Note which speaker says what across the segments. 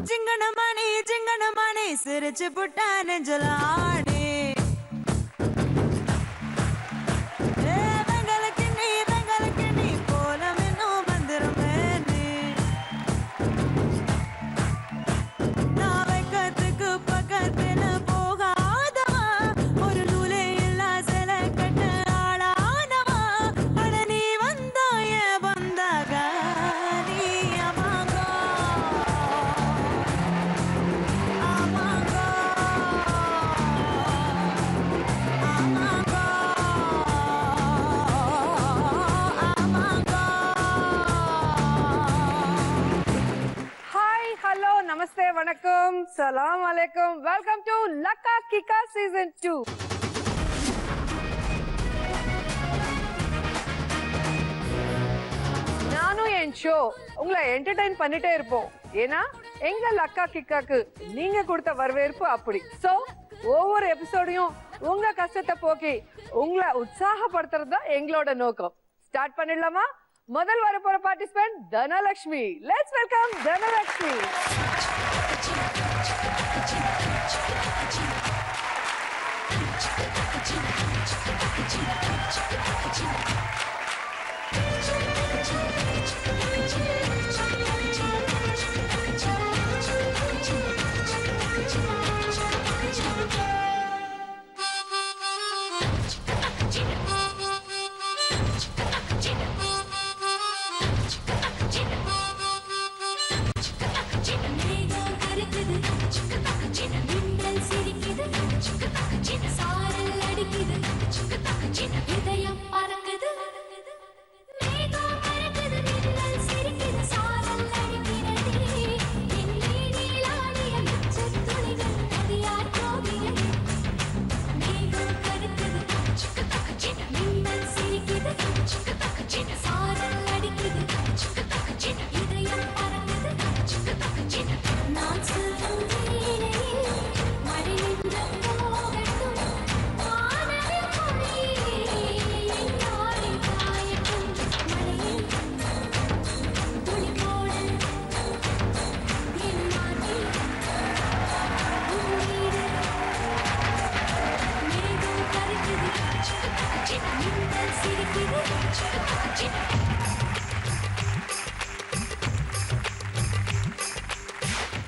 Speaker 1: சிங்கனமணி சிரிச்சு புட்டா நெஞ்சலாடி
Speaker 2: Namaste, vanakkam, salam alaikum. Welcome to Lakka Kika Season 2. நானும் என் ஷோ உங்களை என்டர்டைன் பண்ணிட்டே இருப்போம். ஏன்னா எங்க லக்கா கிக்காக்கு நீங்க கொடுத்த வரவேற்பு அப்படி. சோ ஒவ்வொரு எபிசோடையும் உங்க கஷ்டத்தை போக்கி உங்களை உற்சாகப்படுத்துறது தான் எங்களோட நோக்கம். ஸ்டார்ட் பண்ணிடலாமா? முதல் வர போற participant Dhanalakshmi. Let's welcome Dhanalakshmi.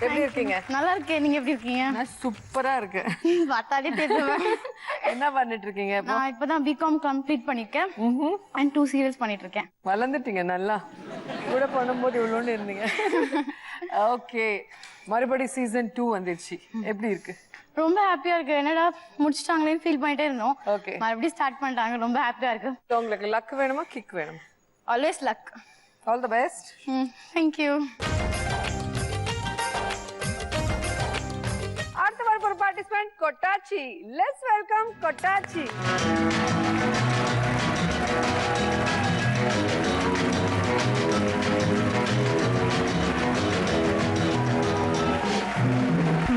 Speaker 2: எப்படி இருக்கீங்க?
Speaker 3: நல்லா இருக்கேன். நீங்க எப்படி இருக்கீங்க?
Speaker 2: நான் சூப்பரா இருக்கேன்.
Speaker 3: பார்த்தாலே தெரியும்.
Speaker 2: என்ன பண்ணிட்டு இருக்கீங்க?
Speaker 3: நான் இப்பதான் பிகாம் கம்ப்ளீட் பண்ணிருக்கேன். and 2 சீரியல்ஸ் பண்ணிட்டு இருக்கேன்.
Speaker 2: வளர்ந்துட்டீங்க நல்லா. கூட பண்ணும்போது இவ்வளோன்னு இருந்தீங்க. ஓகே, மறுபடி சீசன் 2 வந்துருச்சு. எப்படி இருக்கு?
Speaker 3: ரொம்ப ஹாப்பியா இருக்கு. என்னடா முடிச்சிட்டாங்களேன்னு ஃபீல் பண்ணிட்டே இருந்தோம்.
Speaker 2: ஓகே,
Speaker 3: மறுபடியும் ஸ்டார்ட் பண்ணிட்டாங்க. ரொம்ப ஹாப்பியா இருக்கு.
Speaker 2: உங்களுக்கு லக் வேணுமா கிக் வேணுமா?
Speaker 3: Always luck.
Speaker 2: All the best.
Speaker 3: thank you.
Speaker 2: அடுத்த வார ஒரு பார்ட்டிசிபென்ட் கொட்டாச்சி. Let's welcome கொட்டாச்சி.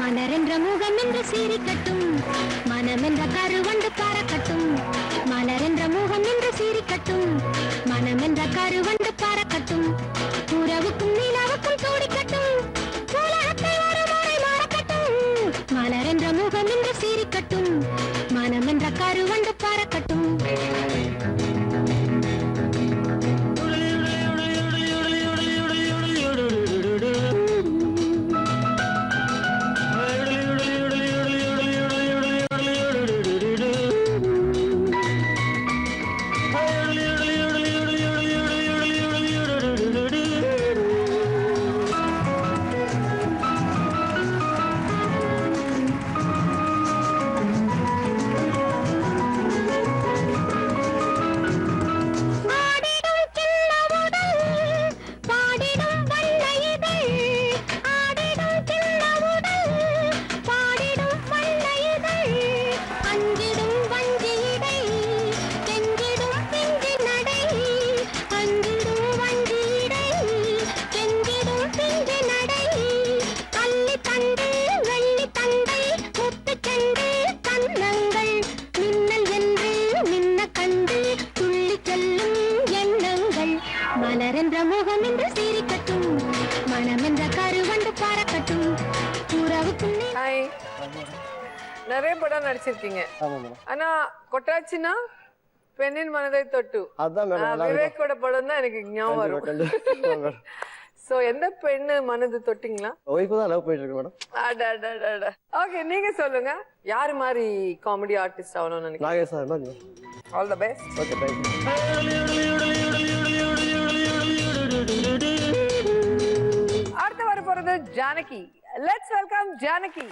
Speaker 4: மலரென்ற முகம் என்று சீரிக்கட்டும், மனமென்ற கருவண்டு பறக்கட்டும். மலரென்ற முகம் என்று சீரிக்கட்டும், மனமென்ற கருவண்டு பறக்கட்டும். உறவுக்கும் நிலவுக்கும் சூடிக்கட்டும், உலகத்தை ஒரு முறை மறக்கட்டும். மலரென்ற முகம் என்று சீரிக்கட்டும், மனமென்ற கருவண்டு பறக்கட்டும்.
Speaker 2: நிறைய படம் நடிச்சிருக்கீங்க. ஆனா கொட்டாச்சினா பெண்ணின் மனதை தொட்டு
Speaker 5: அதான் மேடம்
Speaker 2: விவேக்கோட படம் தான் எனக்கு ஞாபகம் வரும். சோ எந்த பெண்ணு மனது தொட்டிங்களா?
Speaker 5: ஒய்ஃப் தான் லவ் பண்ணிட்டு இருக்கு மேடம்.
Speaker 2: ஓகே, நீங்க சொல்லுங்க யாரு மாதிரி காமெடி ஆர்டிஸ்ட் ஆகணும்னு நினைக்கிறீங்க?
Speaker 5: நாகேஷ் சார் மாதிரி.
Speaker 2: All the best.
Speaker 5: Okay, thank you.
Speaker 2: அடுத்து வர போறது ஜானகி. Let's welcome Janaki.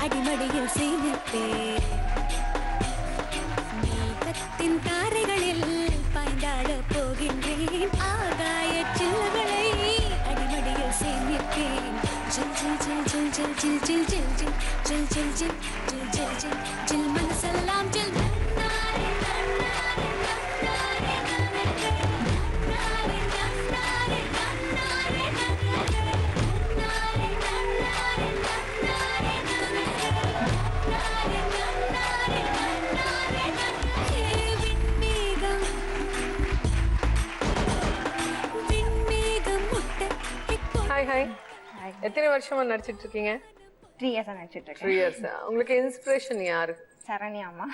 Speaker 4: அடிமடியில் சேமிப்பேன் மேகத்தின் தாரைகளில் பாய்ந்தாட போகின்றேன் ஆகாய சில்லுகளை அடிமடியில் சேமிப்பேன் ஜில் ஜில் ஜில் ஜில் ஜில் ஜில் ஜில் ஜில் ஜில் ஜில் ஜில் ஜில் ஜில் ஜில் ஜில் ஜில் மனசெல்லாம் ஜில்
Speaker 2: ஹாய். எத்தனை வருஷமா நடிச்சிட்டு இருக்கீங்க?
Speaker 3: 3 years நடிச்சிட்டு இருக்கேன்.
Speaker 2: 3 years. உங்களுக்கு இன்ஸ்பிரேஷன் யாரு?
Speaker 3: சரண்யா அம்மா.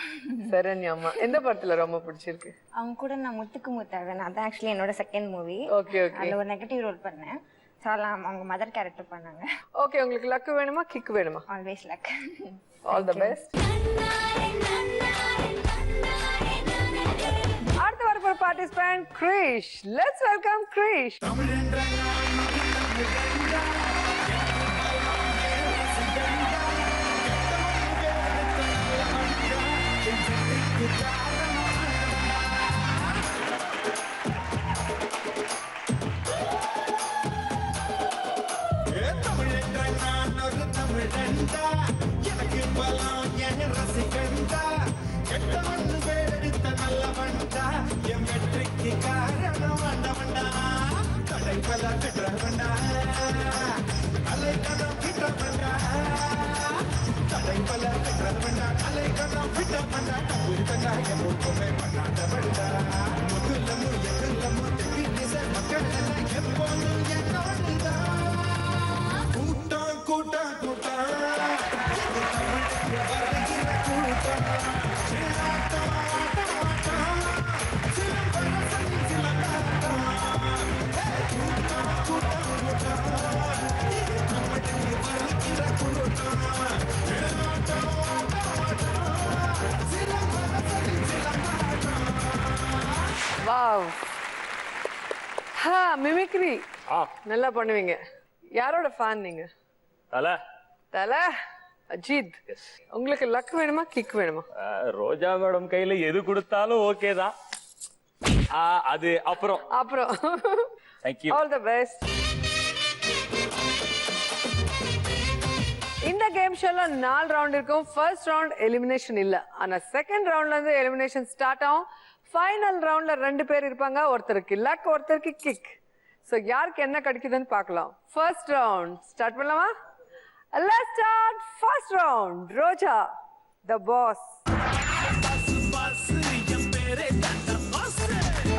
Speaker 2: சரண்யா அம்மா. எந்த படத்துல ரொம்ப பிடிச்சிருக்கு?
Speaker 3: அவங்க கூட நான் முத்துக்கு முத்தழகன், அதான் ஆக்சுவலி என்னோட செகண்ட் மூவி.
Speaker 2: ஓகே.
Speaker 3: அதுல ஒரு நெகட்டிவ் ரோல் பண்ணேன். அவங்க மதர் கேரக்டர் பண்ணாங்க.
Speaker 2: ஓகே, உங்களுக்கு லக் வேணுமா கிக் வேணுமா?
Speaker 3: Always luck.
Speaker 2: All the best. அடுத்து வர participant Krish. Let's welcome Krish.
Speaker 6: எனக்கு பலம் என் ரசிகண்டா கெட்ட வந்து வேறெடுத்த நல்ல வண்டா என் வெற்றிக்கு காரணம் வண்டவண்டா கடை பல கிட்ட வண்டா அலை கதம் கிட்ட வண்டா கடை பல கிட்ட வண்டா அலை கதம் கிட்ட வண்டா கண்டா என் முகமே பண்ணாத வண்டா முகுலமு எகுலமு தெகிச மக்கள் எல்லாம் எப்போதும் என்னோடுதா கூட்டம் கூட்டம் கூட்டம்
Speaker 2: வாவ். மிமிக்ரி நல்லா பண்ணுவீங்க. யாரோட ஃபேன் நீங்க? தல அஜித். உங்களுக்கு லக் வேணுமா கிக் வேணுமா?
Speaker 7: ரோஜா மேடம் கையில எது கொடுத்தாலும் ஓகே தான். அது அப்புறம் Thank you.
Speaker 2: All the best. இந்த கேம் ஷோல 4 ரவுண்ட் இருக்கும். ஃபர்ஸ்ட் ரவுண்ட் எலிமினேஷன் இல்ல, ஆனா செகண்ட் ரவுண்ட்ல இருந்து எலிமினேஷன் ஸ்டார்ட் ஆகும். ஃபைனல் ரவுண்ட்ல 2 பேர் இருப்பாங்க, ஒருத்தருக்கு லக் ஒருத்தருக்கு கிக். சோ யாருக்கு என்ன கிடைக்குதுன்னு பார்க்கலாம். ஃபர்ஸ்ட் ரவுண்ட் ஸ்டார்ட் பண்ணலாமா? Let's start first round. Roja, the boss.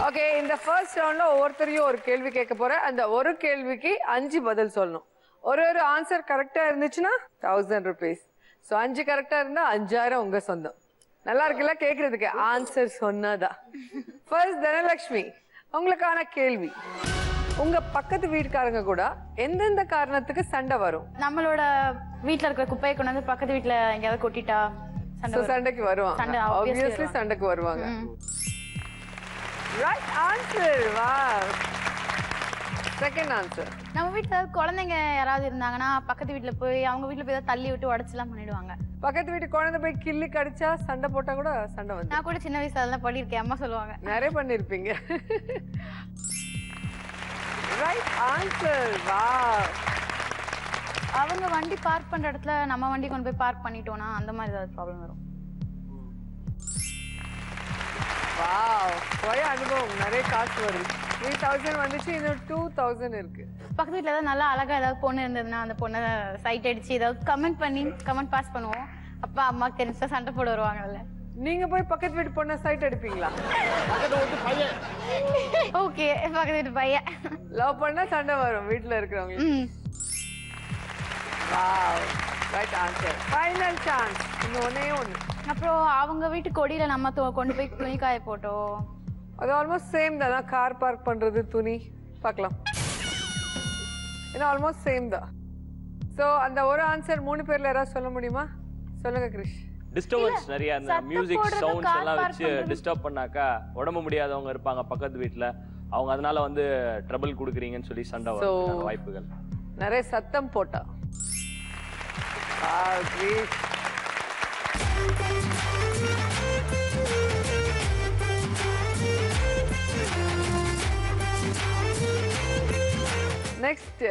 Speaker 2: Okay, in the first round ஒவ்வொருத்தரையும் ஒரு கேள்வி கேட்க போறேன். அந்த ஒரு கேள்விக்கு 5 பதில் சொல்லணும். ஒரு ஆன்சர் கரெக்டா இருந்துச்சுன்னா 1000 rupees. ஸோ 5 கரெக்டா இருந்தா 5000 உங்க சொந்தம். நல்லா இருக்குல்ல கேட்கறதுக்கு? ஆன்சர் சொன்னாதான். ஃபர்ஸ்ட் தனலட்சுமி, உங்களுக்கான கேள்வி. உங்க பக்கத்து வீட்டுக்காரங்க கூட எந்தெந்த காரணத்துக்கு சண்டை வரும்?
Speaker 3: நம்மளோட வீட்ல இருக்கிற குப்பையை கொண்டு வந்து பக்கத்து வீட்ல எங்கயாவது கொட்டிட்டா
Speaker 2: சண்டைக்கு வருவாங்க. ஆப்வியஸ்லி சண்டைக்கு வருவாங்க. Right answer. Wow. Second answer.
Speaker 3: நம்ம வீட்டுல குழந்தைங்க யாராவது இருந்தாங்கன்னா பக்கத்து வீட்டுல போய் அவங்க வீட்டுல போய் ஏதாவது தள்ளி விட்டு உடச்செல்லாம் பண்ணிடுவாங்க.
Speaker 2: பக்கத்து வீட்டு குழந்தை போய் கிள்ளி கடிச்சா சண்டை போட்டா கூட சண்டை வந்து.
Speaker 3: நான் கூட சின்ன வயசுல அதெல்லாம் பண்ணிருக்கேன், அம்மா சொல்லுவாங்க.
Speaker 2: நிறைய பண்ணிருப்பீங்க. Right answer. வாவ்.
Speaker 3: அவங்க வண்டி பார்க் பண்ற இடத்துல நம்ம வண்டி கொண்டு போய் பார்க் பண்ணிட்டோம்னா அந்த மாதிரி ஏதாவது ப்ராப்ளம் வரும்.
Speaker 2: வாவ், போய் அனுபவம். நிறைய காசு வருது. 3000 வந்துச்சு, இன்னும் 2000 இருக்கு.
Speaker 3: பக்கத்து வீட்டுல ஏதாவது நல்லா அழகா ஏதாவது பொண்ணு இருந்ததுன்னா அந்த பொண்ணை சைட் அடிச்சு ஏதாவது கமெண்ட் பாஸ் பண்ணுவோம். அப்பா அம்மாக்கு தெரிஞ்சா சண்டை போட வருவாங்கல்ல.
Speaker 2: நீங்க போய் பக்கத்து வீட்டு பொண்ணை சைட் அடிப்பீங்களா?
Speaker 3: ஓகே, பக்கத்து வீட்டு பையன்
Speaker 2: லவ் பண்ணா சண்டை வரும் வீட்டுல இருக்கிறவங்க. Wow, right answer. Final chance. இன்னும் ஒண்ணே ஒண்ணு.
Speaker 3: அப்புறம் அவங்க வீட்டு கொடியில நம்ம கொண்டு போய் துணி காய போட்டோம்.
Speaker 2: அது ஆல்மோஸ்ட் சேம் தான். கார் பார்க் பண்றது, துணி பார்க்கலாம். ஏன்னா ஆல்மோஸ்ட் சேம் தான். ஸோ அந்த ஒரு ஆன்சர் 3 பேர்ல யாராவது சொல்ல முடியுமா? சொல்லுங்க கிரிஷ்.
Speaker 7: டிஸ்டர்பன்ஸ் நிறைய, அந்த மியூசிக் சவுண்ட்ஸ் எல்லாம் வச்சு டிஸ்டர்ப் பண்ணாக்கா உடம்பு முடியாதவங்க இருப்பாங்க பக்கத்து வீட்டுல, அவங்க அதனால வந்து ட்ரபிள் கொடுக்குறீங்கன்னு சொல்லி சண்டை வர வாய்ப்புகள்.
Speaker 2: நிறைய சத்தம் போட்டா. கிரிஷ். நெக்ஸ்ட்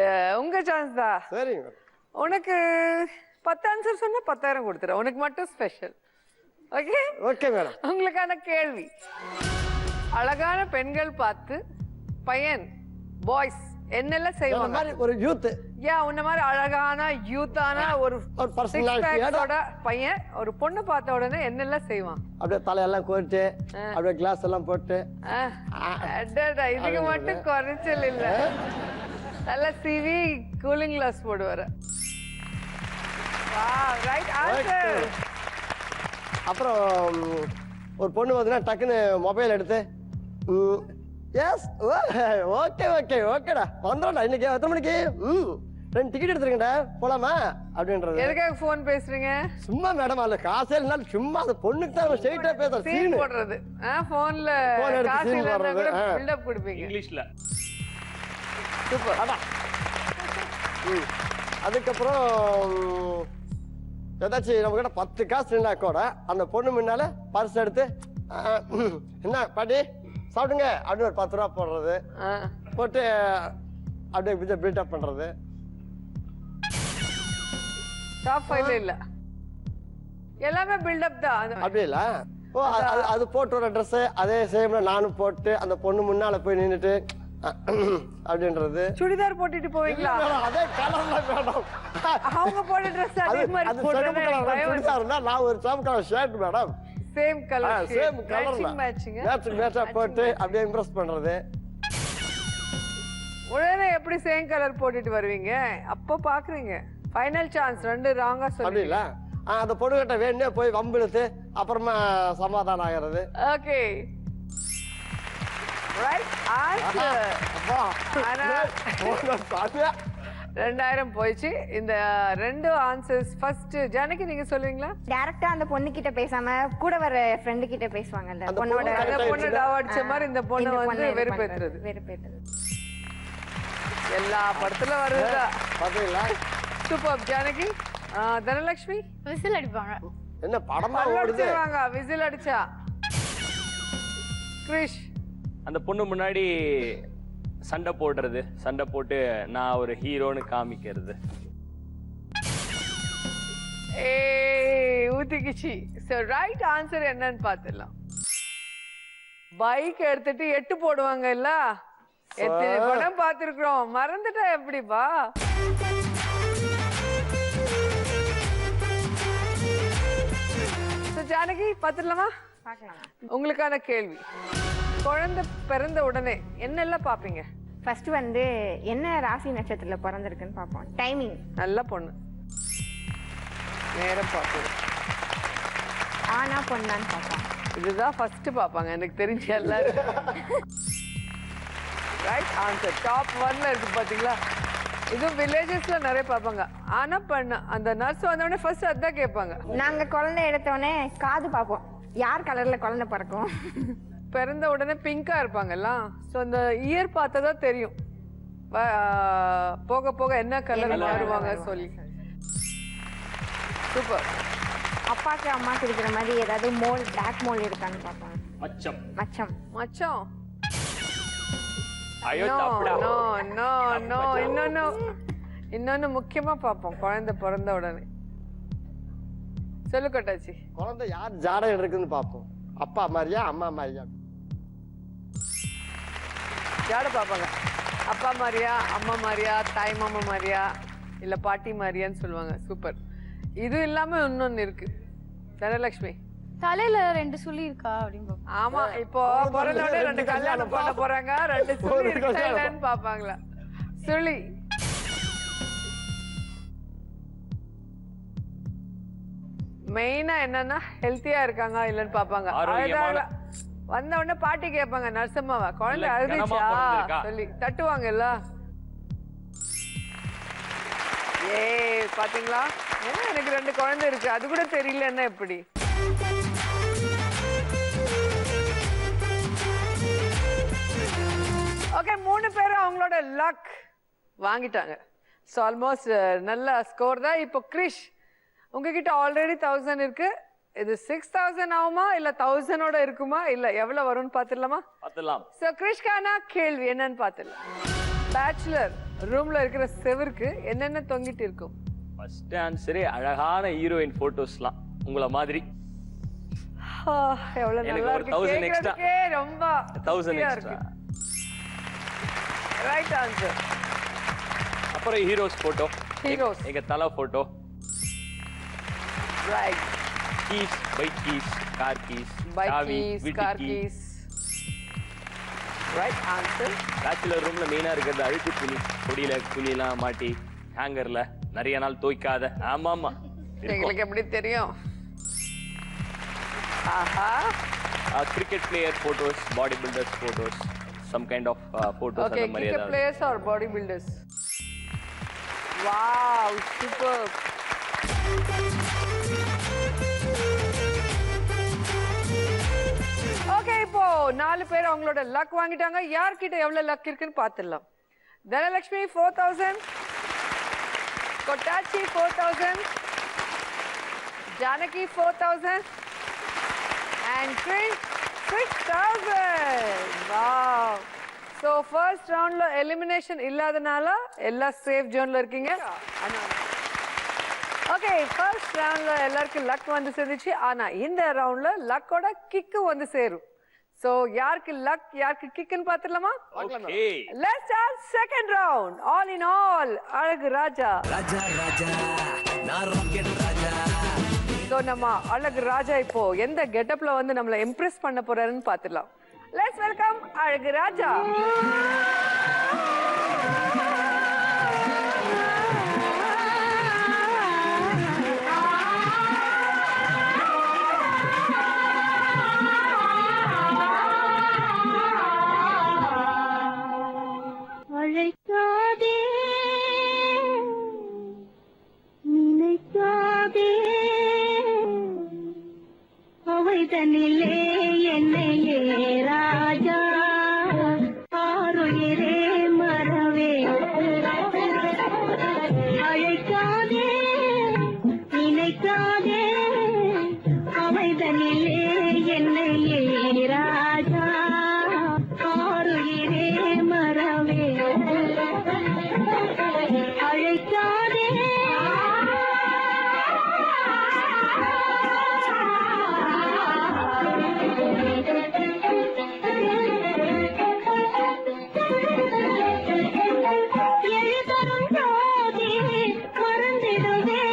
Speaker 2: உங்க சான்ஸ் தான்.
Speaker 5: சரிங்க.
Speaker 2: உனக்கு 10 ஆன்சர் சொன்னா 10,000 கொடுத்துறேன். உனக்கு மட்டும் ஸ்பெஷல். ஓகே?
Speaker 5: Okay madam.
Speaker 2: உங்களுக்கான கேள்வி. அழகான பெண்கள் பார்த்து பையன் பாய்ஸ் என்னெல்லாம் செய்வாங்க?
Speaker 5: மாதிரி ஒரு யூத்.
Speaker 2: உன்ன மாதிரி அழகான யூத்தான ஒரு பர்சனாலிட்டியோட பையன் ஒரு பொண்ணு பார்த்த உடனே என்னெல்லாம் செய்வான்?
Speaker 5: அப்படியே தலையெல்லாம் கோர்த்து அப்படியே கிளாஸ் எல்லாம் போட்டு.
Speaker 2: இதுக்கு மட்டும் குறைச்சல் இல்ல. நல்ல சிவி கூலிங் கிளாஸ் போடுவாரு. Right answer.
Speaker 5: அப்புறம் ஒரு பொண்ணு பார்த்தீங்கன்னா டக்குன்னு மொபைல் எடுத்து எஸ் ஓகே ஓகே ஓகேடா வந்துடும்டா இன்னைக்கு எத்தனை மணிக்கு 2 டிக்கெட் எடுத்துருங்கடா போலாமா அப்படின்றது.
Speaker 2: எதுக்காக போன் பேசுறீங்க?
Speaker 5: சும்மா மேடம் அதுல காசே இல்லைனாலும் சும்மா அந்த பொண்ணுக்கு தான் ஸ்ட்ரெயிட்டா பேசுற
Speaker 2: சீன் போடுறது. போன்ல காசு இல்லைன்னா கூட பில்டப் கொடுப்பீங்க
Speaker 7: இங்கிலீஷ்ல.
Speaker 2: சூப்பர்.
Speaker 5: அதுக்கப்புறம் ஏதாச்சும் நம்ம கிட்ட 10 காசு இருந்தா கூட அந்த பொண்ணு முன்னால பர்ஸ் எடுத்து என்ன பாட்டி சாப்பிடுங்க அப்படின்னு ஒரு 10 ரூபா போடுறது, போட்டு அப்படியே பில்டப் பண்றது.
Speaker 2: டாப் 5 இல்ல, எல்லாமே பில்டப் தான்.
Speaker 5: அப்படி இல்ல. ஓ அது போட்டு வர ட்ரெஸ் அதே சேம்ல நானும் போட்டு அந்த பொண்ணு முன்னால போய் நின்னுட்டு அப்படின்றது.
Speaker 2: சுடிதார் போட்டுட்டு போவீங்களா?
Speaker 5: அதே கலர்ல மேடம்.
Speaker 2: அவங்க போட்ட ட்ரெஸ் அதே மாதிரி போடுறது.
Speaker 5: சுடிதார் இருந்தா நான் ஒரு same colour shirt madam.
Speaker 2: Same colour
Speaker 5: same கலர்ல மேட்சிங் போட்டு அப்படியே இம்ப்ரெஸ் பண்றது.
Speaker 2: உடனே எப்படி சேம் கலர் போட்டுட்டு வருவீங்க? அப்போ பாக்குறீங்க. Final chance. 2 ராங்கா
Speaker 5: அப்படி இல்ல. அந்த பொண்ணுகிட்ட வேணே போய் வம்பிழுத்து அப்புறமா சமாதானம் ஆகிறது.
Speaker 2: Okay right answer. 2000 போயிடுச்சு. இந்த 2 ஆன்சர்ஸ். ஃபர்ஸ்ட் ஜானகி நீங்க சொல்லுவீங்களா?
Speaker 8: டைரக்டா அந்த பொண்ணு கிட்ட பேசாம கூட வர ஃப்ரெண்ட் கிட்ட பேசுவாங்கல்ல.
Speaker 2: அந்த பொண்ணு டாவ் அடிச்ச மாதிரி இந்த பொண்ணு வந்து வெறுப்பேத்துறது. எல்லா படத்துல வருதா பாத்தீங்களா? சூப்பர். ஜானகி. தனலட்சுமி
Speaker 3: விசில் அடிப்பாங்க.
Speaker 5: என்ன படமா ஓடுது?
Speaker 2: விசில் அடிச்சா. கிரிஷ்
Speaker 7: அந்த பொண்ணு முன்னாடி சண்டை போடுறது, சண்டை போட்டு நான் ஒரு ஹீரோன்னு காமிக்கிறது.
Speaker 2: ஊத்திக்கிச்சு. சோ ரைட் ஆன்சர் என்னன்னு பாத்துடலாம். பைக் எடுத்துட்டு 8 போடுவாங்க இல்ல? எத்தனை படம் பாத்துருக்கோம், மறந்துட்டா எப்படிப்பா? ஜானகி பாத்துடலாமா? உங்களுக்கான கேள்வி. குழந்தை பிறந்த உடனே என்னெல்லாம் பாப்பீங்க?
Speaker 8: ஃபர்ஸ்ட் வந்து என்ன ராசி நட்சத்திரத்துல பிறந்திருக்குன்னு பாப்போம். டைமிங்.
Speaker 2: நல்ல பொண்ணு. நேரம் பாப்போம்.
Speaker 8: ஆனா பொண்ணான்னு பாப்போம்.
Speaker 2: இதுதான் ஃபர்ஸ்ட் பாப்பாங்க எனக்கு தெரிஞ்ச எல்லாரும். Right answer. டாப் 1ல இருக்கு பாத்தீங்களா? இது வில்லேஜஸ்ல நிறைய பாப்பாங்க. ஆனா பண்ண அந்த நர்ஸ் வந்தோடனே ஃபர்ஸ்ட் அதான் கேட்பாங்க.
Speaker 8: நாங்க குழந்தை எடுத்தோடனே காது பாப்போம். யார் கலர்ல குழந்தை பிறக்கும்.
Speaker 2: பிறந்த உடனே பிங்கா இருப்பாங்கல்ல. ஸோ அந்த இயர் பார்த்ததா தெரியும் போக போக என்ன கலர் மாறுவாங்க சொல்லி. சூப்பர்.
Speaker 8: அப்பாக்கு அம்மாக்கு இருக்கிற மாதிரி ஏதாவது மோல் பிளாக் மோல் இருக்கான்னு பார்ப்போம்.
Speaker 7: மச்சம்
Speaker 8: மச்சம்
Speaker 2: மச்சம்.
Speaker 7: ஐயோ
Speaker 2: நோ
Speaker 7: தப்புடா.
Speaker 2: நோ நோ நோ இன்னொன்னு முக்கியமா பார்ப்போம் குழந்தை பிறந்த உடனே. சொல்லு கொட்டாச்சி.
Speaker 5: குழந்தை யார் ஜாடகம் இருக்குன்னு பார்ப்போம். அப்பா மாதிரியா அம்மா மாதிரியா?
Speaker 2: யார பார்ப்பாங்க? அப்பா மாதிரியா, அம்மா மாதிரியா, தாய் மாமா மாதிரியா, இல்ல பாட்டி மாதிரியான்னு சொல்லுவாங்க. சூப்பர். இது இல்லாம இன்னொன்னு இருக்கு. தனலட்சுமி
Speaker 3: தலையில 2 சுழி இருக்கா அப்படின்னு.
Speaker 2: ஆமா, இப்போ பிறந்தோட 2 கல்யாணம் பண்ண போறாங்க. 2 சுழி இருக்கா இல்லன்னு பாப்பாங்களா? சுழி. மெயினா என்னன்னா ஹெல்த்தியா இருக்காங்க இல்லன்னு பாப்பாங்க. வந்த உடனே பாட்டி கேட்பாங்க, நர்சம்மாவா குழந்தை அழுதுச்சா சொல்லி தட்டுவாங்கல்ல. பாத்தீங்களா? ஏன்னா எனக்கு 2 குழந்தை இருக்கு, அது கூட தெரியலன்னா எப்படி? ஓகே, 3 பேரும் அவங்களோட லக் வாங்கிட்டாங்க. ஸோ ஆல்மோஸ்ட் நல்ல ஸ்கோர் தான். இப்போ கிரிஷ், உங்ககிட்ட ஆல்ரெடி 1000 இருக்கு. இது 6000 ஆகுமா இல்ல 1000ஓட இருக்குமா இல்ல எவ்வளவு வரும்னு பாத்துடலாமா?
Speaker 7: பாத்துடலாம்.
Speaker 2: சோ கிரிஷ்கான கேள்வி என்னன்னு பாத்துடலாம். பேச்சுலர் ரூம்ல இருக்கிற செவருக்கு என்னென்ன தொங்கிட்டு இருக்கும்?
Speaker 7: ஃபர்ஸ்ட் ஆன்சரே அழகான ஹீரோயின் போட்டோஸ்லாம் உங்கள மாதிரி.
Speaker 2: எவ்வளவு நல்லா இருக்கு. 1000 எக்ஸ்ட்ரா. ரொம்ப
Speaker 7: 1000 எக்ஸ்ட்ரா.
Speaker 2: Right answer.
Speaker 7: அப்புறம் ஹீரோஸ் போட்டோ.
Speaker 2: ஹீரோஸ்.
Speaker 7: எங்க தலை photo.
Speaker 2: Right.
Speaker 7: keys, bike keys, car keys,
Speaker 2: bike
Speaker 7: chavi,
Speaker 2: keys,
Speaker 7: வீட்டு
Speaker 2: car
Speaker 7: key.
Speaker 2: keys. Right answer.
Speaker 7: Bachelor ரூம்ல மெயினா இருக்கிறது அழுக்கு துணி. கொடியில துணியெல்லாம் மாட்டி ஹேங்கர்ல நிறைய நாள் துவைக்காத. ஆமா ஆமா,
Speaker 2: உங்களுக்கு எப்படி தெரியும்? ஆஹா.
Speaker 7: Cricket player photos, body builders photos, some kind of photos அந்த மாதிரி
Speaker 2: cricket
Speaker 7: ஏதாவது.
Speaker 2: players or body builders? Wow, super. Okay, இப்போ 4 பேர் அவங்களோட லக் வாங்கிட்டாங்க. யார்கிட்ட எவ்வளவு லக் இருக்குன்னு பாத்துடலாம். Dhanalakshmi 4000, கொட்டாச்சி 4000, Janaki 4000 and Krish 6000. Wow. So first roundல elimination இல்லாதனால எல்லாம் சேஃப் ஜோன்ல இருக்கீங்க. ஓகே, ஃபர்ஸ்ட் ரவுண்ட்ல எல்லாருக்கும் லக் வந்து சேர்ந்துச்சு. ஆனா இந்த ரவுண்ட்ல லக்கோட கிக் வந்து சேரும். சோ யாருக்கு லக் யாருக்கு கிக்னு பாத்துடலாமா?
Speaker 7: Okay,
Speaker 2: let's start second round. All in all Azhagu Raja.
Speaker 6: Raja Raja நான் ராக்கெட் ராஜா.
Speaker 2: சோ நம்ம அழகு ராஜா இப்போ எந்த கெட்டப்ல வந்து நம்மள இம்ப்ரெஸ் பண்ண போறாருன்னு பாத்துடலாம். லெட்ஸ் வெல்கம் அழகு ராஜா.
Speaker 4: அழைக்காதே நினைக்காதே அவைதனிலே என்னையே ராஜா ஆருயிரே மறவே. அழைக்காதே நினைக்காதே அவைதனிலே என்னையே ராஜா ஆருயிரே மறவே. அழைக்காதே எழுதரும் ஜோதி மறந்திடுவே.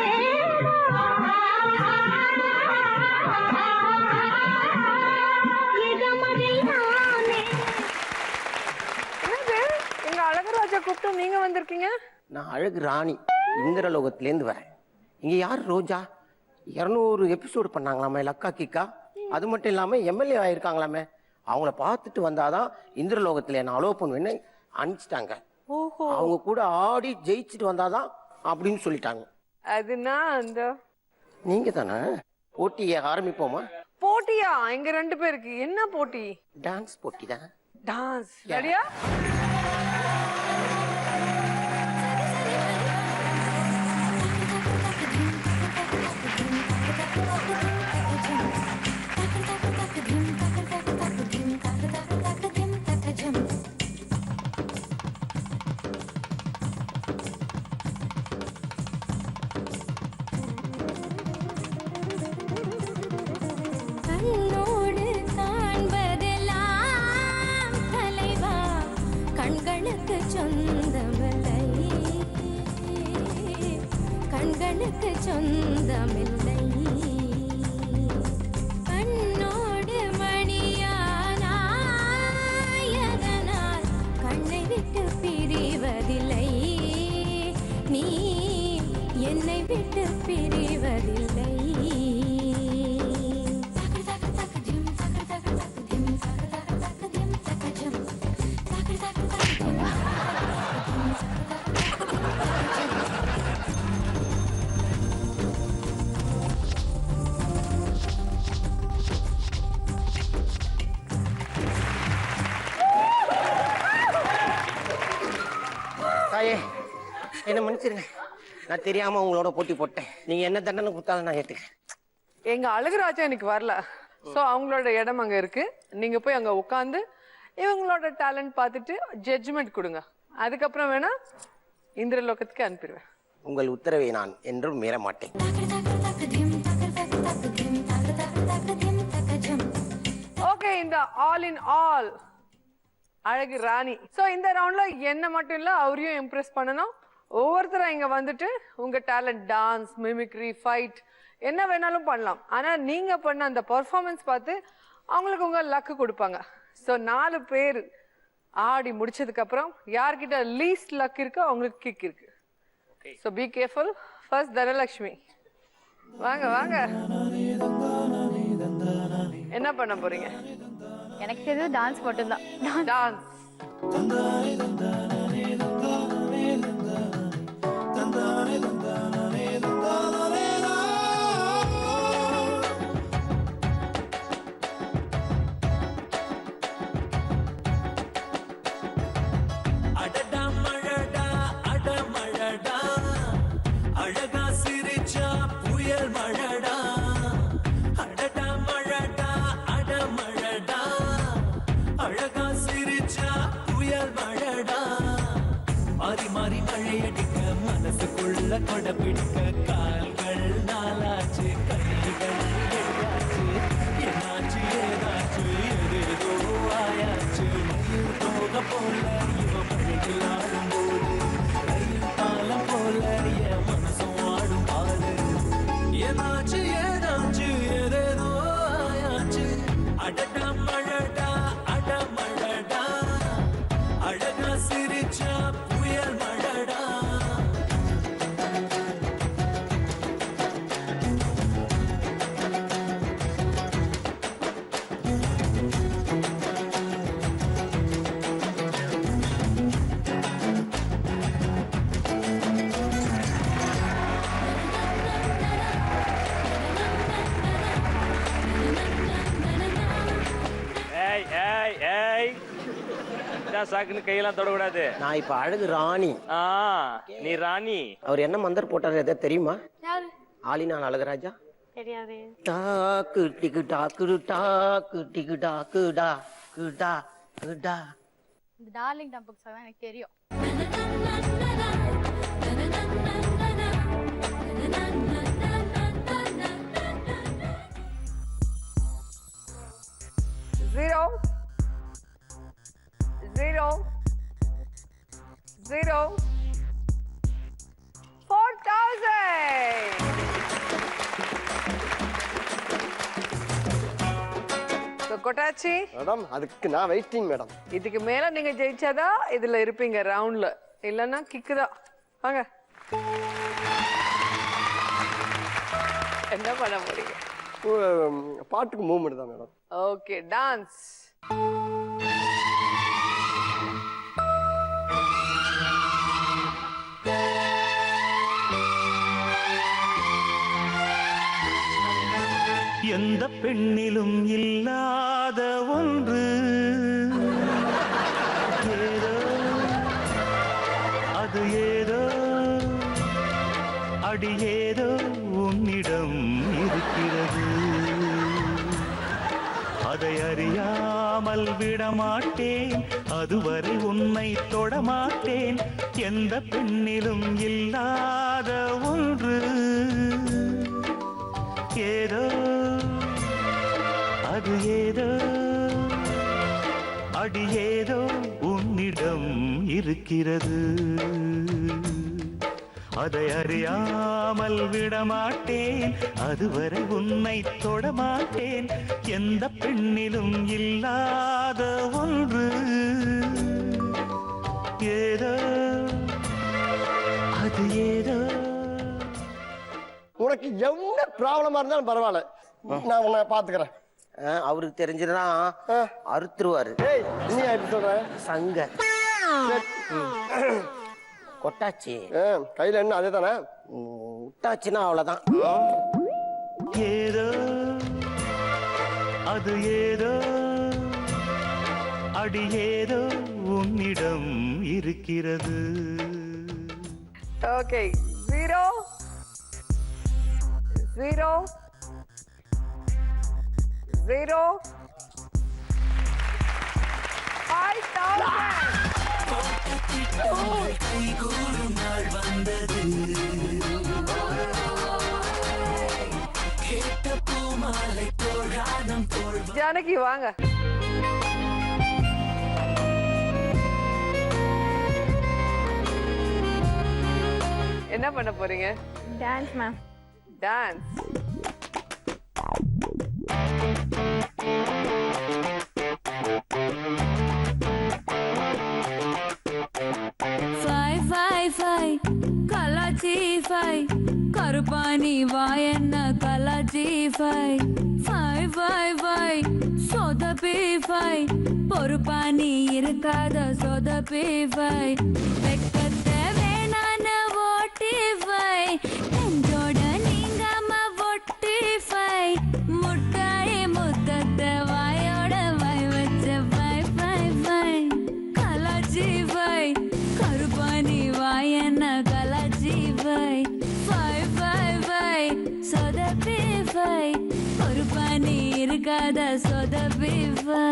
Speaker 4: இதமதில் நானே.
Speaker 2: என்னது எங்க அழகு ராஜா கூப்பிட்டு நீங்க வந்திருக்கீங்க?
Speaker 9: நான் அழகு ராணி இந்திரலோகத்திலேருந்து வரேன். இங்கே யார் ரோஜா? 200 எபிசோடு பண்ணாங்களாமே லக்கா கிக்கா. அது மட்டும் இல்லாமல் எம்எல்ஏ ஆயிருக்காங்களாமே. அவங்கள பார்த்துட்டு வந்தாதான் இந்திரலோகத்தில் என்ன அலோவ் பண்ணுவேன்னு அனுப்பிச்சிட்டாங்க. அவங்க கூட ஆடி ஜெயிச்சுட்டு வந்தாதான் அப்படின்னு சொல்லிட்டாங்க.
Speaker 2: அதுனா அந்த
Speaker 9: நீங்க தானே? போட்டியை ஆரம்பிப்போமா?
Speaker 2: போட்டியா? எங்க 2 பேருக்கு என்ன போட்டி?
Speaker 9: டான்ஸ் போட்டி தான்.
Speaker 2: டான்ஸ். ரெடியா?
Speaker 4: சொந்தமில்லை கண்ணோடு மணியானாயதனால் கண்ணை விட்டு பிரிவதில்லை நீ என்னை விட்டு பிரிவதில்லை
Speaker 9: தாயே என்ன மன்னிச்சிருங்க, நான் தெரியாம உங்களோட போட்டி போட்டேன். நீங்க என்ன தண்டனை கொடுத்தாலும் நான் ஏத்துக்கிறேன்.
Speaker 2: எங்க அழகுராஜா இன்னைக்கு வரல, சோ அவங்களோட இடம் அங்க இருக்கு. நீங்க போய் அங்க உட்காந்து இவங்களோட டேலண்ட் பார்த்துட்டு ஜட்ஜ்மெண்ட் கொடுங்க. அதுக்கப்புறம் வேணா இந்திரலோகத்துக்கு அனுப்பிடுவேன்.
Speaker 9: உங்கள் உத்தரவை நான் என்றும் மீற மாட்டேன்.
Speaker 2: ஓகே, இந்த ஆல் இன் ஆல் அழகு ராணி. சோ இந்த ரவுண்ட்ல என்ன மட்டும் இல்ல, அவரையும் இம்ப்ரெஸ் பண்ணணும். ஒவ்வொருத்தரும் இங்க வந்துட்டு உங்க டேலண்ட், டான்ஸ், மிமிக்ரி, ஃபைட் என்ன வேணாலும் பண்ணலாம். ஆனா நீங்க பண்ண அந்த பெர்ஃபார்மன்ஸ் பார்த்து அவங்களுக்கு உங்க லக்கு கொடுப்பாங்க. சோ 4 பேர் ஆடி முடிச்சதுக்கு அப்புறம் யார்கிட்ட லீஸ்ட் லக் இருக்கோ அவங்களுக்கு கிக் இருக்கு. So be careful. First Dhanalakshmi, வாங்க வாங்க. என்ன பண்ண போறீங்க?
Speaker 3: எனக்கு தெரிஞ்சது டான்ஸ் மட்டும்தான்.
Speaker 2: டான்ஸ்.
Speaker 6: அடடா மழடா அடமழடா அழகா சிரிச்சா புயல் மழடா அடடா மழடா அடமழடா அழகா சிரிச்சா புயல் மழடா மாறி மாறி மழையடிக்க மனசுக்குள்ள கொடை பிடிக்க கால்கள் நாளாச்சு கைகள் ஏதாச்சு என்னாச்சு ஏதாச்சு ஏதேதோ ஆயாச்சு போக போல இவ மழையில் ஆடும் போது ரயில் பாலம் போல என் மனசும் ஆடும் பாடு ஏதாச்சு ஏதாச்சு ஏதேதோ ஆயாச்சு அடடா மழடா அடமழடா அழகா சிரிச்சா புயல் மழடா
Speaker 7: ஏய் ஏய் ஏய், இதான் சாக்குன்னு கையெல்லாம் தொடக்கூடாது.
Speaker 9: நான் இப்ப அழகு ராணி.
Speaker 7: ஆ, நீ ராணி.
Speaker 9: அவர் என்ன மந்திரம் போட்டாரு எதாவது தெரியுமா?
Speaker 3: யாரு?
Speaker 9: ஆலினான் அழகராஜா.
Speaker 3: தெரியாது.
Speaker 9: டாக்கு டிக்கு டாக்கு டாக்கு டிக்கு டாக்கு டா குடா குடா.
Speaker 3: இந்த டார்லிங் டம்புக்கு தான் எனக்கு தெரியும்.
Speaker 2: Zero. 4,000. கொட்டாச்சி
Speaker 5: மேடம், அதுக்கு நான் வெயிட்டிங் மேடம்.
Speaker 2: இதுக்கு மேல நீங்க ஜெயிச்சாதான் இதுல இருப்பீங்க ரவுண்ட்ல, இல்லன்னா கிக்கு தான். வாங்க, என்ன பண்ண போறீங்க?
Speaker 5: பாட்டுக்கு மூவ்மெண்ட் தான் மேடம்.
Speaker 2: Okay, dance.
Speaker 6: எந்த பெண்ணிலும் இல்லாத ஒன்று ஏதோ அது ஏதோ அடி ஏதோ உன்னிடம் இருக்கிறது அதை அறியாமல் விடமாட்டேன் அதுவரை உன்னை தொடமாட்டேன் எந்த பெண்ணிலும் இல்லாத ஒன்று ஏதோ அது ஏதோ அடி ஏதோ உன்னிடம் இருக்கிறது அதை அறியாமல் விடமாட்டேன், அதுவரை உன்னை தொடமாட்டேன். எந்த பெண்ணிலும் இல்லாத ஒன்று ஏதோ, அது ஏதோ.
Speaker 5: உனக்கு என்ன ப்ராப்ளமா இருந்தாலும் பரவாயில்ல, நான் உன்னை பாத்துக்கிறேன்.
Speaker 9: அவருக்கு தெரிஞ்சதுன்னா அறுத்துருவாரு.
Speaker 5: ஏய் நீ எப்படி சொல்ற?
Speaker 9: சங்க கொட்டாச்சி
Speaker 5: கையில என்ன அதே தானே
Speaker 9: விட்டாச்சுன்னா அவ்வளவுதான்.
Speaker 6: ஏதோ அது ஏதோ, அடி ஏதோ உன்னிடம் இருக்கிறது.
Speaker 2: ஓகே 0 0 0 5000. ஜானகி வாங்க. என்ன பண்ண போறீங்க?
Speaker 8: Dance ma'am.
Speaker 2: டான்ஸ்.
Speaker 1: கலாச்சி ஃபை கருப்பாணி வாயன்ன கலாச்சி ஃபை ஃபை ஃபை ஃபை சொதப்பி ஃபை பொறுப்பாணி இருக்காத சொதப்பி ஃபை வெக்கத்தை வேணான ஓட்டி ஃபை நெஞ்சோட நீங்காம ஒட்டி ஃபை முட்டாய் முத்தத்தை வாயோட வை வச்ச ஃபை ஃபை ஃபை கலாச்சி ஃபை கருப்பாணி வாயன்ன கலாச்சி ஃபை ஃபை ஃபை ஃபை சொதப்பி ஃபை பொறுப்பாணி இருக்காத சொதப்பி ஃபை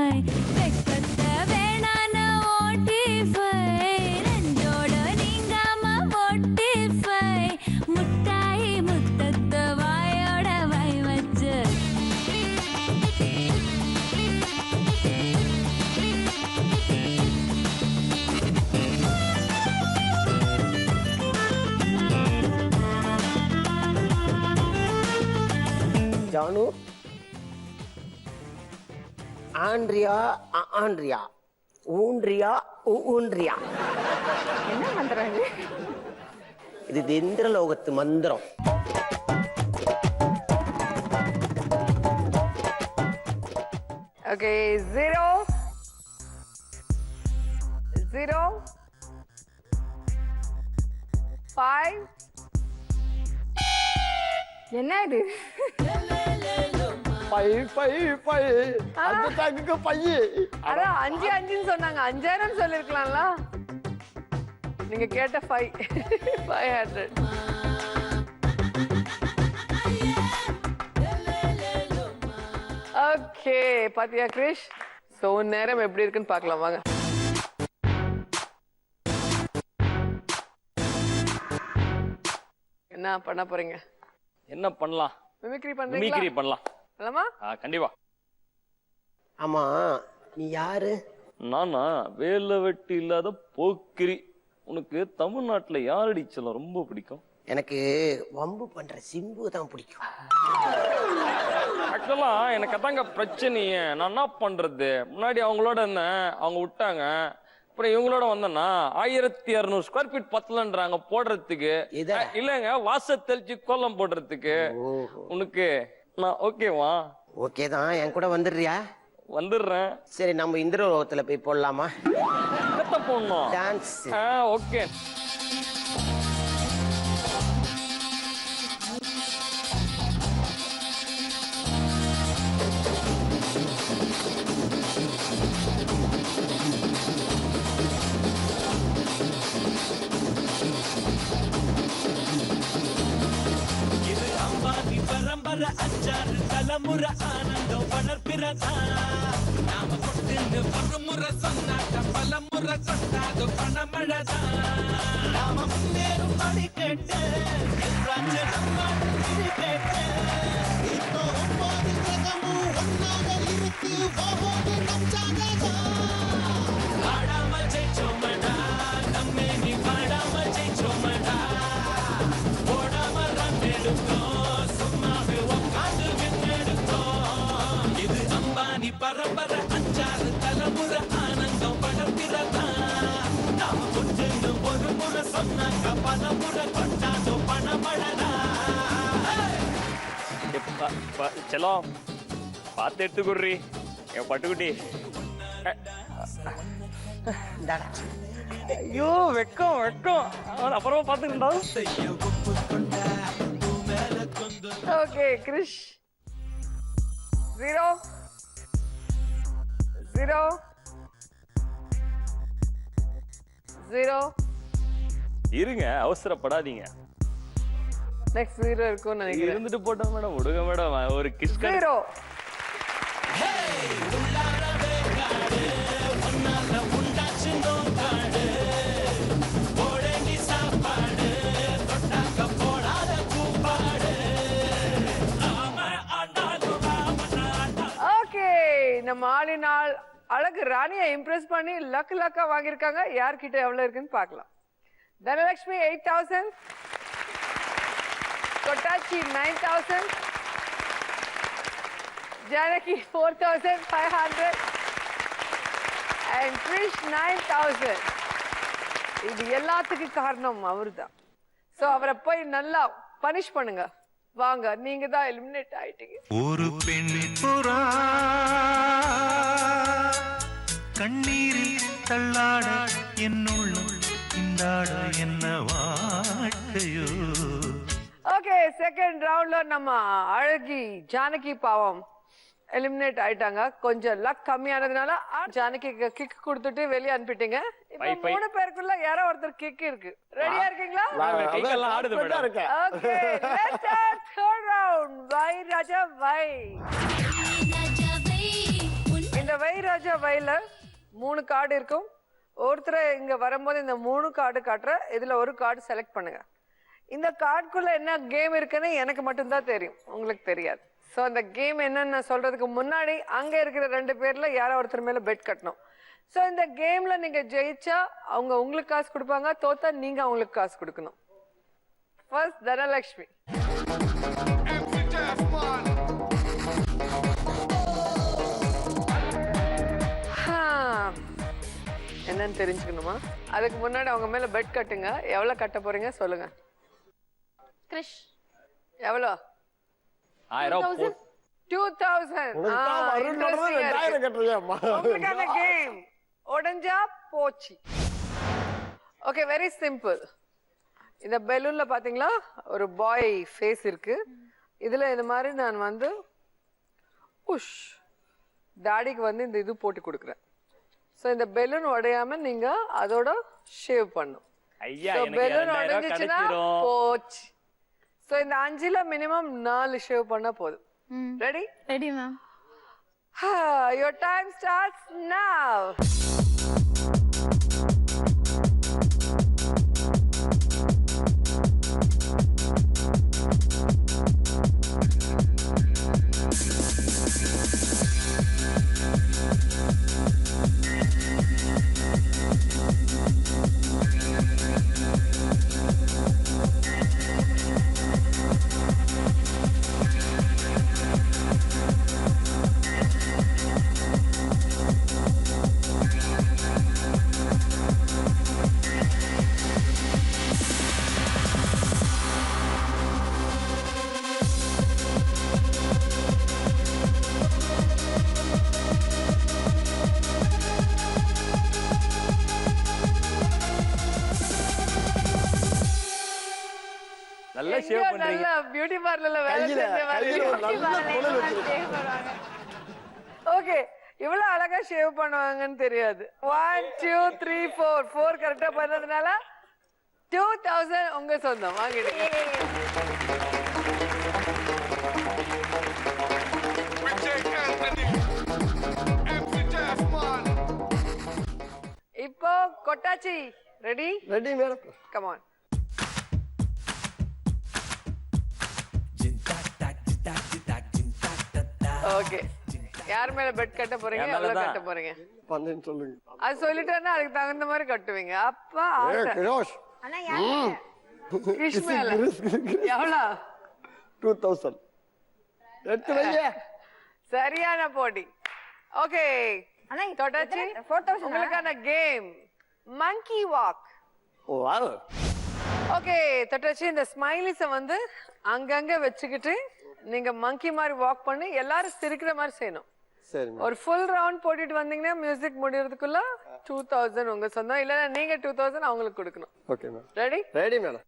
Speaker 1: வெக்கத்தை வேணான ஓட்டி ஃபை நெஞ்சோட நீங்காம ஒட்டி ஃபை முட்டாய் முத்தத்தை வாயோட வை வச்சு
Speaker 9: ஜானு ஆண்ட்ரியா ஆண்ட்ரியா ஊன்றியா ஊன்றியா
Speaker 8: என்ன மந்திரம் இது?
Speaker 9: இது இந்திரலோகத்து மந்திரம்.
Speaker 2: ஓகே 0 0 5.
Speaker 8: என்ன இது?
Speaker 5: பை பை பை அந்த டாக்குக்கு பைய.
Speaker 2: அதான் 5 5ன்னு சொன்னாங்க, 5000 சொல்லிருக்கலாம்ல. நீங்க கேட்ட 500. ஓகே பாத்தியா கிரிஷ்? சோ நேரம் எப்படி இருக்குன்னு பார்க்கலாம் வாங்க. என்ன பண்ண போறீங்க?
Speaker 7: என்ன பண்ணலாம்?
Speaker 2: மிமிக்ரி
Speaker 7: மிமிக்ரி பண்ணலாம். கண்டிப்பா.
Speaker 9: ஆமா நீ யாரு?
Speaker 7: நானா வேலை வெட்டி இல்லாத போக்கிரி. உனக்கு தமிழ்நாட்டுல யார் அடிச்சலாம் ரொம்ப பிடிக்கும்?
Speaker 9: எனக்கு வம்பு பண்ற சிம்பு தான் பிடிக்கும்.
Speaker 7: ஆக்சுவலா எனக்கு அதாங்க பிரச்சனையே. நான் என்ன பண்றது, முன்னாடி அவங்களோட இருந்தேன், அவங்க விட்டாங்க. அப்புறம் இவங்களோட வந்தேன்னா 1600 ஸ்கொயர் ஃபீட் பத்தலன்றாங்க போடுறதுக்கு. இல்லங்க வாச தெளிச்சு கோலம் போடுறதுக்கு. உனக்கு நான் ஓகேவா?
Speaker 9: ஓகே தான், என் கூட வந்துடுறியா?
Speaker 7: வந்துடுறேன்.
Speaker 9: சரி நம்ம இந்திரலோகத்துல போய் போடலாமா?
Speaker 7: போடணும்
Speaker 9: டான்ஸ்.
Speaker 7: ஓகே.
Speaker 6: இது அம்பானி பரம்பரை அச்சாறு தலைமுறை ஆனந்தம் வளர்ப்பிறதா. நாம கொண்டு ஒரு முறை சொன்னாட்ட பல முறை சொன்னாது பணமழதா. நாம முன்னேறும் படி கேட்டு கேட்டு இப்போ 9 கிரகமும் ஒன்னாக இருக்கு. பாடாம ஜெயிச்சோமடா, நம்ம நீ பாடாம ஜெயிச்சோமடா.
Speaker 7: செல்லம் பார்த்து எடுத்துக்குறி என் பட்டுக்குட்டி. ஐயோ வெக்கம் வெக்கம், அப்புறமா பார்த்துக்கிட்டா.
Speaker 2: ஓகே கிரிஷ் 0 0 0.
Speaker 7: இருங்க, அவசரப்படாதீங்க.
Speaker 2: நெக்ஸ்ட் 0 இருக்கும்னு நினைக்கிறேன்.
Speaker 7: இருந்துட்டு போட்டோம் மேடம், விடுங்க மேடம். ஒரு கிஸ்
Speaker 2: 0. ஓகே, நம்ம ஆளினால் அழகு ராணியை இம்ப்ரெஸ் பண்ணி லக்கா வாங்கியிருக்காங்க. யார்கிட்ட எவ்வளவு இருக்குன்னு பார்க்கலாம். Dhanalakshmi 8,000, கொட்டாச்சி 9,000, Janaki 4,500 and Krish 9,000. இது எல்லாத்துக்கும் காரணம் அவர்தான். சோ அவரை போய் நல்லா பனிஷ் பண்ணுங்க. வாங்க, நீங்க தான் எலிமினேட் ஆயிட்டீங்க.
Speaker 6: ஒரு பெண் புறா கண்ணீரில் தள்ளாட என்னுள்ளும் இந்தாட என்ன வாழ்க்கையோ.
Speaker 2: ஓகே, செகண்ட் ரவுண்ட்ல நம்ம அழகி ஜானகி பாவம் எலிமினேட் ஆயிட்டாங்க. கொஞ்சம் லக் கம்மியானதுனால ஜானகி கிக் கொடுத்துட்டு வெளியே அனுப்பிட்டீங்க. இப்போ 3 பேருக்குள்ள யாரோ ஒருத்தர் கிக் இருக்கு. ரெடியா இருக்கீங்களா?
Speaker 7: கையெல்லாம் ஆடுது madam.
Speaker 2: Okay, let's start third round. Vai Raja Vai. இந்த வை ராஜா வைல 3 கார்டு இருக்கும். ஒருத்தர் இங்க வரும்போது இந்த 3 கார்டு காட்டுற இதுல ஒரு கார்டு செலக்ட் பண்ணுங்க. இந்த கார்டுக்குள்ள என்ன கேம் இருக்குன்னு எனக்கு மட்டும்தான் தெரியும், உங்களுக்கு தெரியாது. ஸோ அந்த கேம் என்னன்னு சொல்றதுக்கு முன்னாடி அங்க இருக்கிற 2 பேர்ல யாரோ ஒருத்தர் மேல பெட் கட்டணும். ஸோ இந்த கேம்ல நீங்க ஜெயிச்சா அவங்க உங்களுக்கு காசு கொடுப்பாங்க, தோத்தா நீங்க அவங்களுக்கு காசு கொடுக்கணும். ஃபர்ஸ்ட் தனலட்சுமி. என்னன்னு தெரிஞ்சுக்கணுமா? அதுக்கு முன்னாடி அவங்க மேல பெட் கட்டுங்க. எவ்வளவு கட்ட போறீங்க சொல்லுங்க.
Speaker 3: கிரிஷ்
Speaker 2: எவ்வளோ?
Speaker 7: 1000.
Speaker 2: 2000. உங்களுக்கான கேம் உடஞ்சா போச்சு. Okay, very simple. இந்த பெலூன்ல பாத்தீங்களா ஒரு பாய் ஃபேஸ் இருக்கு. இதுல இந்த மாதிரி நான் வந்து புஷ் தாடிக்கு வந்து இந்த இது போட்டு கொடுக்குறேன். ஸோ இந்த பெலூன் உடையாம நீங்க அதோட ஷேவ் பண்ணும். பெலூன் உடைஞ்சிச்சுன்னா போச்சு. ஸோ இந்த 5ல மினிமம் 4 ஷேவ் பண்ணா போதும். Ready?
Speaker 3: Ready ma'am.
Speaker 2: Your time starts now.
Speaker 7: நல்லா ஷேவ் பண்றீங்க.
Speaker 2: நல்லா பியூட்டி பார்லர்ல வேலை செஞ்ச மாதிரி. ஓகே, இவ்வளவு அழகா ஷேவ் பண்ணுவாங்கன்னு தெரியாது. 1 2 3 4 கரெக்டா பண்ணதுனால 2000 உங்க சொந்தம். வாங்கிடுங்க. இப்போ Kottachi ready?
Speaker 5: Ready madam.
Speaker 2: Come on. Okay, யார் மேல பெட் கட்ட போறீங்க? எவ்வளவு கட்ட போறீங்க?
Speaker 5: பண்ணேன்னு சொல்லுங்க.
Speaker 2: அது சொல்லிட்டேன்னா அதுக்கு தகுந்த மாதிரி கட்டுவீங்க. அப்பா
Speaker 5: கிரோஷ்
Speaker 8: ஆனா யாரு
Speaker 2: கிரிஷ் மேல எவ்வளவு?
Speaker 5: 2000. எடுத்து வைங்க.
Speaker 2: சரியான போட்டி. ஓகே,
Speaker 8: ஆனா
Speaker 2: தொட்டாச்சி
Speaker 8: 4000
Speaker 2: உங்களுக்கான கேம் மங்கி வாக்.
Speaker 5: ஓ வாவ்.
Speaker 2: ஓகே, தொட்டாச்சி இந்த ஸ்மைலிஸ வந்து அங்கங்க வச்சுக்கிட்டு நீங்க மங்கி மாதிரி வாக் பண்ணி எல்லாரும் சிரிக்கிற மாதிரி செய்யணும்.
Speaker 5: சரி மேடம்.
Speaker 2: ஒரு ஃபுல் ரவுண்ட் போட்டுட்டு வந்தீங்கன்னா மியூசிக் முடியறதுக்குள்ள 2000 உங்க சொந்தம், இல்ல நீங்க 2000 அவங்களுக்கு கொடுக்கணும்.
Speaker 5: Okay madam.
Speaker 2: Ready?
Speaker 5: Ready madam.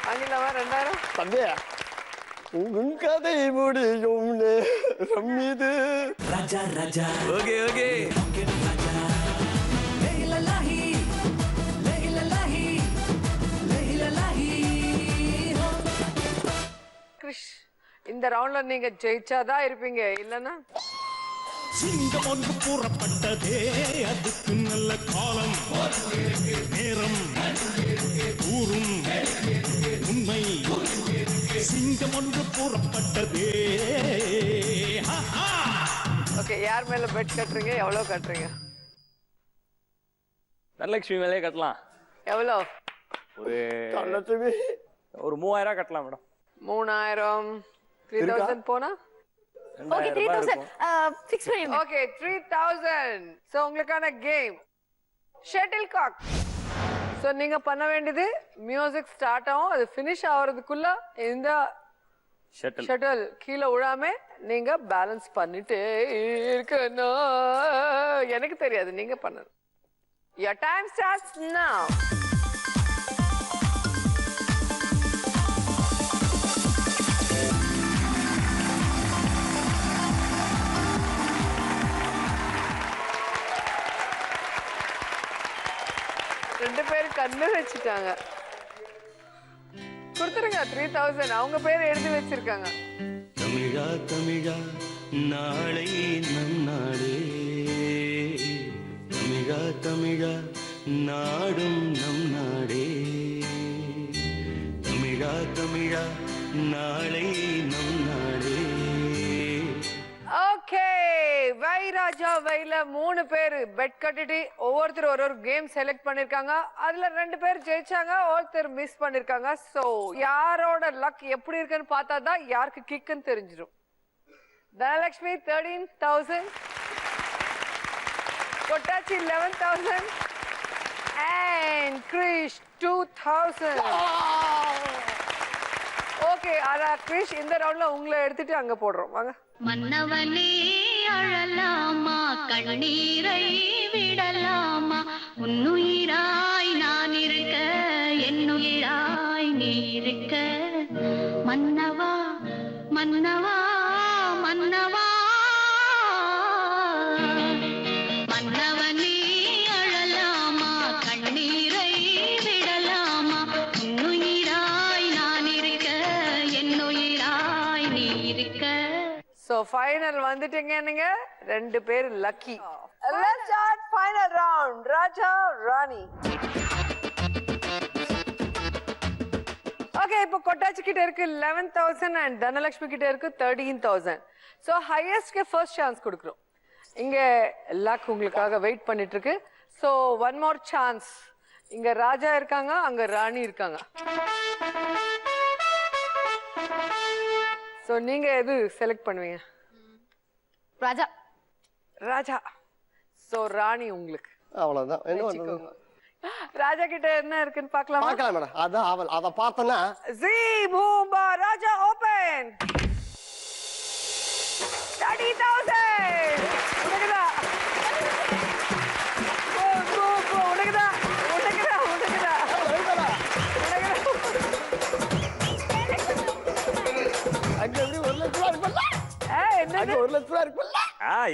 Speaker 2: வாங்கிடலாமா 2000?
Speaker 5: தம்பி உன் கதை முடியும் நேரம் இது.
Speaker 6: ராஜா ராஜா ஓகே ஓகே ராஜா லைலலாஹி லைலலாஹி லைலலாஹி.
Speaker 2: கிறிஷ், இந்த ரவுண்ட்ல நீங்க ஜெயிச்சாதான் இருப்பீங்க, இல்லன்னா
Speaker 6: சிங்கம் ஒன்று கூறப்பட்டதே, அதுக்கு நல்ல காலம் நேரம் கூறும் உண்மை. சிங்கம் ஒன்று கூறப்பட்டதே.
Speaker 2: ஓகே, யார் மேல பெட் கட்டுறீங்க? எவ்வளவு கட்டுறீங்க?
Speaker 7: தனலட்சுமி மேலே கட்டலாம்.
Speaker 2: எவ்வளோ?
Speaker 7: ஒரு
Speaker 5: தனலட்சுமி
Speaker 7: ஒரு 3000 கட்டலாம் மேடம்.
Speaker 2: 3000 3000 போனா
Speaker 3: ஓகே 3000 ஃபிக்ஸ் பண்ணிடுங்க.
Speaker 2: ஓகே 3000. சோ உங்களுக்கான கேம் ஷட்டில் காக். சோ நீங்க பண்ண வேண்டியது மியூசிக் ஸ்டார்ட் ஆகும், அது ஃபினிஷ் ஆகிறதுக்குள்ள இந்த ஷட்டில் கீழே விழாம நீங்க பேலன்ஸ் பண்ணிட்டே இருக்கணும். எனக்கு தெரியாது, நீங்க பண்ணணும். Your time starts now. ரெண்டு பேரும் கண்ணு வச்சுட்டாங்க. கொடுத்துருங்க 3000. அவங்க பேர் எழுதி வச்சிருக்காங்க.
Speaker 6: தமிழா தமிழா நாளை நம் நாடே, தமிழா தமிழா நாடும் நம் நாடே, தமிழா தமிழா நாளை நம் நாடே.
Speaker 2: ஓகே, வை ராஜா வைல 3 பேர் பெட் கட்டிட்டு ஒவ்வொருத்தர் ஒரு கேம் செலக்ட் பண்ணிருக்காங்க. அதுல 2 பேர் ஜெயிச்சாங்க, ஒருத்தர் மிஸ் பண்ணிருக்காங்க. சோ யாரோட லக் எப்படி இருக்குன்னு பார்த்தா தான் யாருக்கு கிக்குன்னு தெரிஞ்சிடும். தனலட்சுமி 13,000, கொட்டாச்சி 11,000 and கிரிஷ் 2,000. ஓகே, ஆனா கிரிஷ் இந்த ரவுண்ட்ல உங்களை எடுத்துட்டு அங்க போடுறோம். வாங்க.
Speaker 4: மன்னவனே அழலாமா, கண்ணீரை விடலாமா, உன்னுயிராய் நான் இருக்க, என்னுயிராய் நீ இருக்க, மன்னவா மன்னவா மன்னவா. மன்னவனே அழலாமா, கண்ணீரை விடலாமா, உன்னுயிராய் நான் இருக்க, என்னுயிராய் நீ இருக்க.
Speaker 2: சோ ஃபைனல் வந்துட்டீங்க நீங்க 2 பேர் lucky. Let's start final round. Raja Rani. Okay, இப்போ கொட்டாச்சி கிட்ட இருக்கு 11,000 and தனலட்சுமி கிட்ட இருக்கு 13,000. சோ ஹையஸ்ட்க்கு ஃபர்ஸ்ட் சான்ஸ் கொடுக்குறோம். இங்க லக் உங்களுக்காக வெயிட் பண்ணிட்டு இருக்கு. So one more chance. இங்க ராஜா இருக்காங்க, அங்க ராணி இருக்காங்க. சோ நீங்க எது செலக்ட் பண்ணுவீங்க?
Speaker 3: ராஜா.
Speaker 2: ராஜா. சோ ராணி உங்களுக்கு.
Speaker 5: அவ்வளவுதான். என்ன பண்றது?
Speaker 2: ராஜா கிட்ட என்ன இருக்குன்னு பார்க்கலாமா?
Speaker 5: பார்க்கலாம் மேடம். அதான் அவள் அத பார்த்தனா
Speaker 2: ஜீ பூம்பா ராஜா ஓபன் 30,000. உனக்குதா? ஓ ஓ ஓ உனக்குதா? உனக்குதா? உனக்குதா? உனக்குதா?
Speaker 5: அங்க எப்படி 1 லட்சம் இருக்குல்ல?
Speaker 2: என்ன?
Speaker 5: அங்க 1 லட்சம் இருக்குல்ல?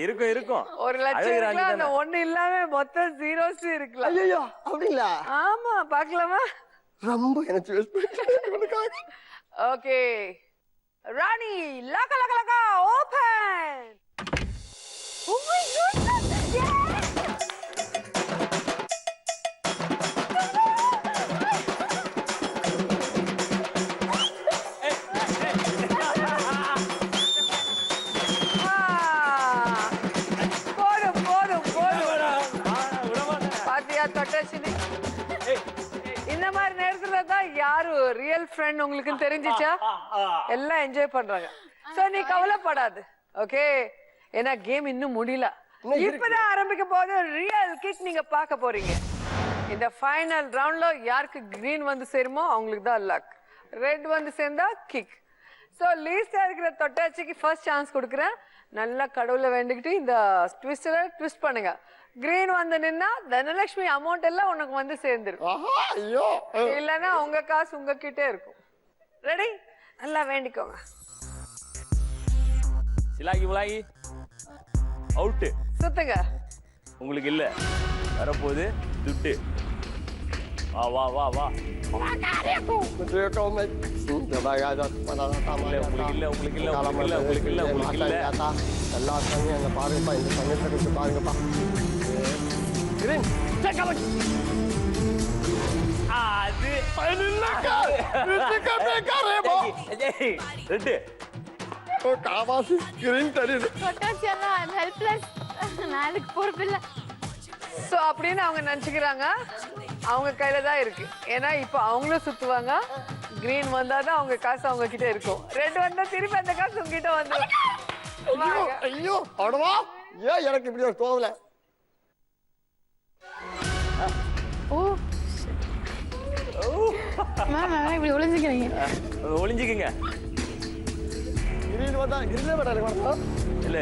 Speaker 7: இருக்கும் இருக்கும்.
Speaker 2: 1 லட்சம் இருக்கலாம், அந்த 1 இல்லாம மொத்தம் zeros இருக்கலாம்.
Speaker 5: ஐயோ அப்படிங்களா?
Speaker 2: ஆமா, பார்க்கலாமா?
Speaker 5: ரொம்ப எனக்கு யூஸ் பண்ணிட்டு.
Speaker 2: ஓகே ராணி, லக்க லக்க லக்க ஓபன். ஓ மை காட், இந்த மாதிரி நேரத்துல தான் யாரு ரியல் ஃப்ரெண்ட் உங்களுக்கு தெரிஞ்சிச்சா? எல்லாம் என்ஜாய் பண்றாங்க. சோ நீ கவலைப்படாது, ஓகே? ஏன்னா கேம் இன்னும் முடியல, இப்பதான் ஆரம்பிக்க போது. ரியல் கிக் நீங்க பார்க்க போறீங்க. இந்த ஃபைனல் ரவுண்ட்ல யாருக்கு கிரீன் வந்து சேருமோ அவங்களுக்கு தான் லக், ரெட் வந்து சேர்ந்தா கிக். சோ லீஸ்டா இருக்கிற தொட்டாச்சிக்கு ஃபர்ஸ்ட் சான்ஸ் கொடுக்குறேன். நல்லா கடவுளை வேண்டிக்கிட்டு இந்த ட்விஸ்டரை ட்விஸ்ட் பண்ணுங்க. கிரீன் வந்து நின்னா தனலட்சுமி அமௌண்ட் எல்லாம் உனக்கு வந்து சேர்ந்துரும். இல்லன்னா உங்க காசு உங்ககிட்டே இருக்கும். ரெடி? நல்லா வேண்டிக்கோங்க.
Speaker 7: சிலாகி முலாகி அவுட்.
Speaker 2: சுத்துங்க.
Speaker 7: உங்களுக்கு இல்ல, வரப்போகுது துட்டு. வா வா வா வா. உங்களுக்கு இல்ல உங்களுக்கு இல்ல உங்களுக்கு இல்ல உங்களுக்கு இல்ல.
Speaker 5: எல்லா சமயம் அங்க பாருங்கப்பா, இந்த சமயத்தை கொஞ்சம் பாருங்கப்பா. கிரீன்
Speaker 7: அது ரெட்டு
Speaker 5: காவாசி கிரீன் தெரியுது.
Speaker 3: தொட்டாச்சி எல்லாம் ஹெல்ப்லெஸ், நாளைக்கு பொறுப்பில்லை.
Speaker 2: சோ அப்படின்னு அவங்க நினைச்சுக்கிறாங்க. அவங்க கையில தான் இருக்கு. ஏன்னா இப்ப அவங்களும் சுத்துவாங்க. கிரீன் வந்தாதான் அவங்க காசு அவங்க கிட்ட இருக்கும். ரெட் வந்தா திருப்பி அந்த காசு உங்ககிட்ட வந்து.
Speaker 5: ஐயோ அடவா, ஏன் எனக்கு இப்படி ஒரு தோணல?
Speaker 3: ஓ மேம், இப்படி ஒளிஞ்சுக்கிறீங்க.
Speaker 7: ஒளிஞ்சுக்குங்க.
Speaker 5: கிரீன் வந்தா கிரீன் வரணும்.
Speaker 7: இல்ல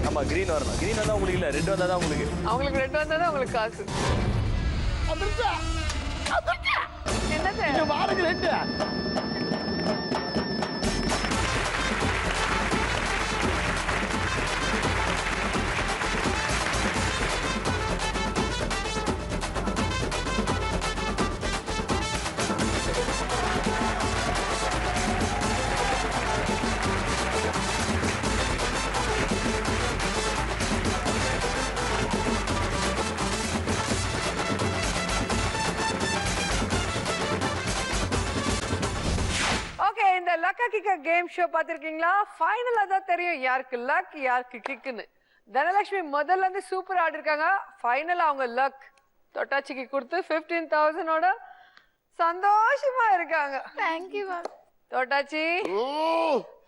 Speaker 7: ஆமா, கிரீன் வரணும். கிரீன் வந்தா உங்களுக்கு இல்ல, ரெட் வந்தா தான் உங்களுக்கு.
Speaker 2: அவங்களுக்கு ரெட் வந்தாதான் உங்களுக்கு காசு. என்னது
Speaker 5: பாருங்க ரெட்டு.
Speaker 2: லக்கா கிக்க கேம் ஷோ பாத்திருக்கீங்களா? ஃபைனலா தான் தெரியும் யாருக்கு லக் யாருக்கு கிக்னு. தனலட்சுமி முதல்ல இருந்து சூப்பர் ஆடி இருக்காங்க. ஃபைனலா அவங்க லக் தொட்டாச்சிக்கு கொடுத்து 15,000ஓட சந்தோஷமா இருக்காங்க.
Speaker 3: Thank you ma'am.
Speaker 2: தொட்டாச்சி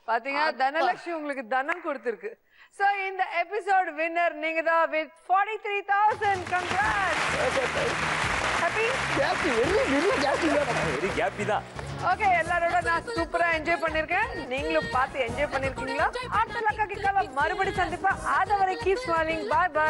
Speaker 2: பாத்தீங்க, தனலட்சுமி உங்களுக்கு தனம் கொடுத்திருக்கு. சோ இந்த எபிசோட் வின்னர் நீங்க தான் with 43,000. Congrats. Happy
Speaker 7: very happy தான்.
Speaker 2: ஓகே, எல்லாரோட நான் சூப்பரா என்ஜாய் பண்ணிருக்கேன். நீங்களும் பார்த்து என்ஜாய் பண்ணிருக்கீங்களா? அடுத்த லக்கா கிக்கால மறுபடி சந்திப்பா. அதுவரை கீப் ஸ்மைலிங். By by.